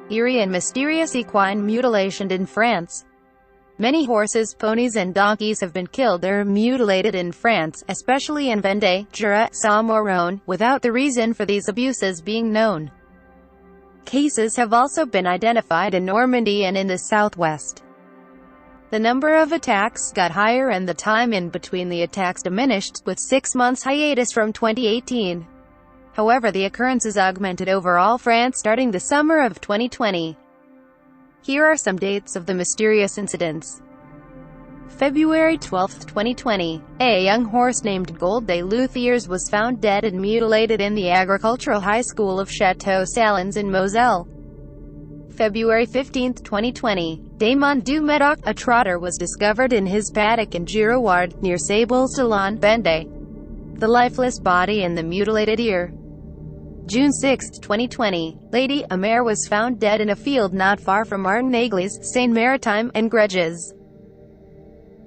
Eerie and mysterious equine mutilation in France. Many horses, ponies and donkeys have been killed or mutilated in France, especially in Vendée, Jura, Somme or Rhône, without the reason for these abuses being known. Cases have also been identified in Normandy and in the southwest. The number of attacks got higher and the time in between the attacks diminished, with 6 months hiatus from 2018. However, the occurrences augmented overall France starting the summer of 2020. Here are some dates of the mysterious incidents. February 12, 2020. A young horse named Gold des Luthiers was found dead and mutilated in the agricultural high school of Château Salins in Moselle. February 15, 2020. Damon du Médoc, a trotter, was discovered in his paddock in Girouard, near Sable-Salon, Vendée. The lifeless body and the mutilated ear. June 6, 2020. Lady, a mare was found dead in a field not far from Martin-Église, Seine-Maritime, and Gréges.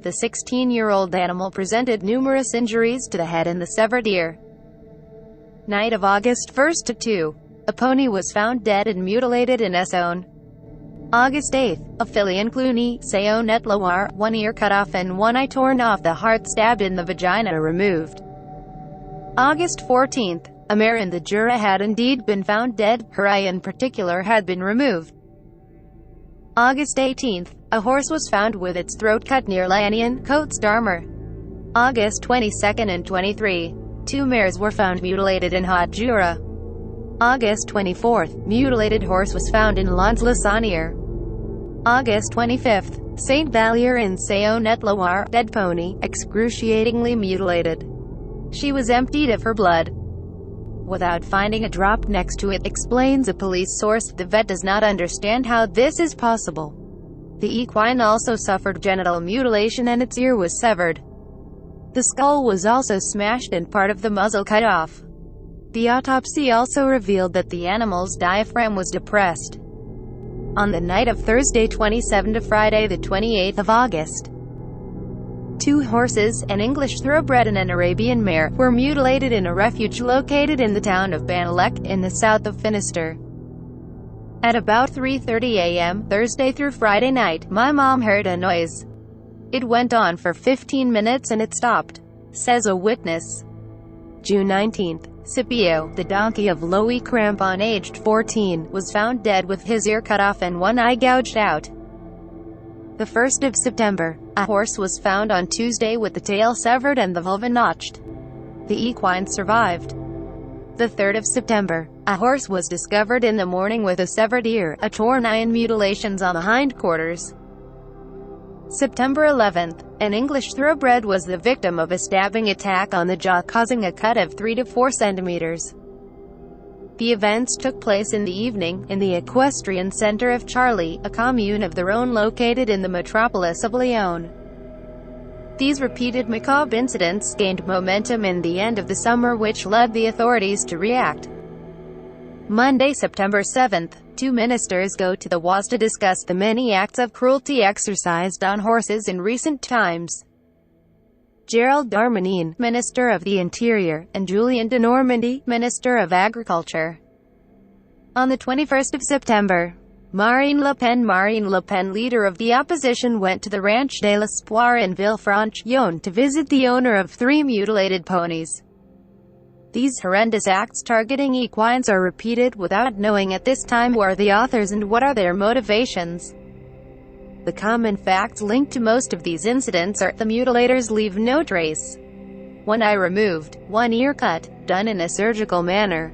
The 16-year-old animal presented numerous injuries to the head and the severed ear. Night of August 1 to 2. A pony was found dead and mutilated in Essonne. August 8. A filly in Cluny, Saône-et-Loire, one ear cut off and one eye torn off, the heart stabbed in the vagina removed. August 14. A mare in the Jura had indeed been found dead, her eye in particular had been removed. August 18. A horse was found with its throat cut near Lannion, Côtes d'Armor. August 22 and 23. Two mares were found mutilated in Haute-Jura. August 24. Mutilated horse was found in Lons-le-Saunier. August 25. Saint-Vallier in Saône-et-Loire, dead pony, excruciatingly mutilated. She was emptied of her blood without finding a drop next to it, explains a police source. The vet does not understand how this is possible. The equine also suffered genital mutilation and its ear was severed. The skull was also smashed and part of the muzzle cut off. The autopsy also revealed that the animal's diaphragm was depressed. On the night of Thursday 27 to Friday the 28th of August, two horses, an English thoroughbred and an Arabian mare, were mutilated in a refuge located in the town of Banalec, in the south of Finistère. At about 3:30 a.m., Thursday through Friday night, my mom heard a noise. It went on for 15 minutes and it stopped, says a witness. June 19. Scipio, the donkey of Louis Crampon, aged 14, was found dead with his ear cut off and one eye gouged out. The 1st of September, a horse was found on Tuesday with the tail severed and the vulva notched. The equine survived. The 3rd of September, a horse was discovered in the morning with a severed ear, a torn eye and mutilations on the hindquarters. September 11th, an English thoroughbred was the victim of a stabbing attack on the jaw causing a cut of 3 to 4 centimeters. The events took place in the evening, in the equestrian center of Charly, a commune of the Rhône located in the metropolis of Lyon. These repeated macabre incidents gained momentum in the end of the summer, which led the authorities to react. Monday, September 7th, two ministers go to the Oise to discuss the many acts of cruelty exercised on horses in recent times. Gérald Darmanin, Minister of the Interior, and Julien de Normandie, Minister of Agriculture. On the 21st of September, Marine Le Pen, leader of the opposition, went to the Ranch de l'Espoir in Villefranche-Yonne to visit the owner of 3 mutilated ponies. These horrendous acts targeting equines are repeated without knowing at this time who are the authors and what are their motivations. The common facts linked to most of these incidents are: the mutilators leave no trace. One eye removed, one ear cut, done in a surgical manner.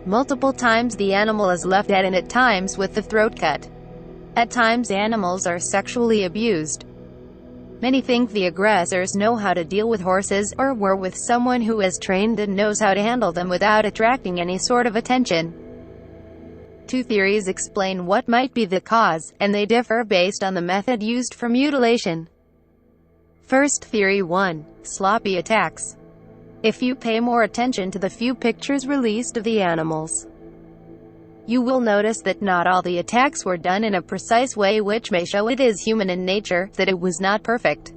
Multiple times the animal is left dead and at times with the throat cut. At times animals are sexually abused. Many think the aggressors know how to deal with horses, or were with someone who is trained and knows how to handle them without attracting any sort of attention. Two theories explain what might be the cause, and they differ based on the method used for mutilation. First theory 1. Sloppy attacks. If you pay more attention to the few pictures released of the animals, you will notice that not all the attacks were done in a precise way, which may show it is human in nature, that it was not perfect.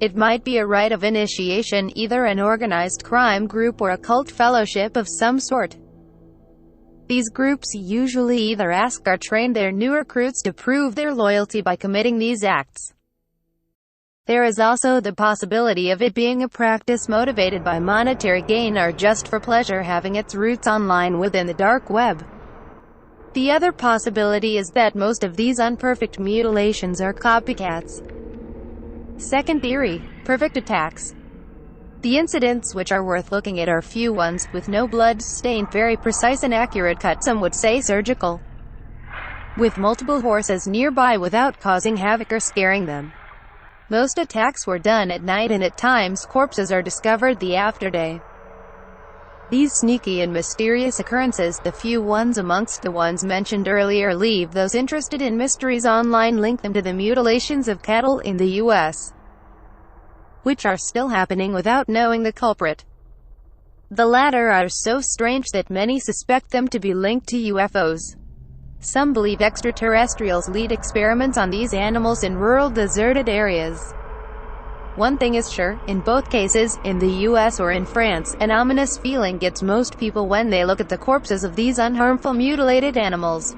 It might be a rite of initiation, either an organized crime group or a cult fellowship of some sort. These groups usually either ask or train their new recruits to prove their loyalty by committing these acts. There is also the possibility of it being a practice motivated by monetary gain or just for pleasure, having its roots online within the dark web. The other possibility is that most of these unperfect mutilations are copycats. Second theory: perfect attacks. The incidents which are worth looking at are few ones, with no blood-stained, very precise and accurate cut, some would say surgical, with multiple horses nearby without causing havoc or scaring them. Most attacks were done at night, and at times corpses are discovered the afterday. These sneaky and mysterious occurrences, the few ones amongst the ones mentioned earlier, leave those interested in mysteries online link them to the mutilations of cattle in the U.S., which are still happening without knowing the culprit. The latter are so strange that many suspect them to be linked to UFOs. Some believe extraterrestrials lead experiments on these animals in rural, deserted areas. One thing is sure, in both cases, in the US or in France, an ominous feeling gets most people when they look at the corpses of these unharmful mutilated animals.